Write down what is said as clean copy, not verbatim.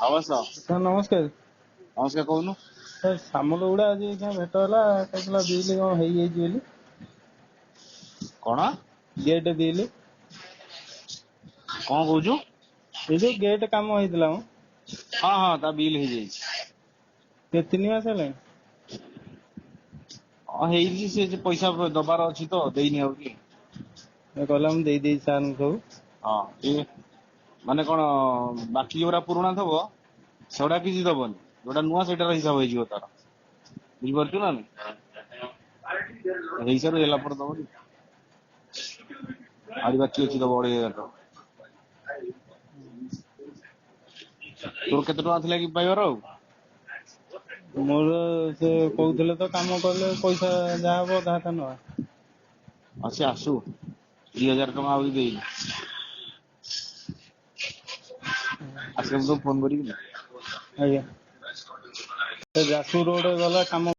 ଅବଶ୍ୟ। ସାର୍ ନମସ୍କାର। ନମସ୍କାର, କହୁନୁ। ସାର୍ ସାମଲ ଗୁଡ଼ା ଆଜି ଭେଟ ହେଲା, କହୁଥିଲା ବିଲ୍ କ'ଣ ହେଇଯାଇଛି ବୋଲି। କ'ଣ ଗେଟ୍ ବିଲ୍। କ'ଣ କହୁଛୁ? ଏଇ ଯୋଉ ଗେଟ୍ କାମ ହେଇଥିଲା ମ। ହଁ ହଁ, ତା ବିଲ୍ ହେଇଯାଇଛି। 3 ମାସ ହେଲାଣି। ହଁ ହେଇଛି, ସେ ପଇସା ଦବାର ଅଛି ତ ଦେଇନି ଆଉ କି। କହିଲା ମୁଁ ଦେଇଦେଇଛି ସାର୍ଙ୍କୁ ସବୁ। ହଁ, ଇଏ ମାନେ କ'ଣ ବାକି ଯୋଉଟା ପୁରୁଣା ଥବ ସେଗୁଡା କିଛି ଦବନି, ଯୋଉଟା ନୂଆ ସେଇଟାର ହିସାବ ହେଇଯିବ ତାର। ବୁଝିପାରୁଛୁ ନା ନାଇଁ? ହେଇସାରୁ ହେଲା ପରେ ଦବ। ଆହୁରି ବାକି ଅଛି ଦବ 2,500 ଟଙ୍କା। ତୋର କେତେ ଟଙ୍କା ଥିଲା କି ପାଇବାର? ଆଉ ମୋର ସେ କହୁଥିଲେ ତ, କାମ କଲେ ପଇସା ଯାହା ହବ ଅଧା ହାତ ନବା। ସେ ଆସୁ, 2,000 ଟଙ୍କା ଆହୁରି ଦେଇନି। ଆସିଲେ ମୁଁ ତୋକୁ ଫୋନ କରିବି। ଆଜ୍ଞା। ଯାଜପୁର ରୋଡ୍ ଗଲା କାମ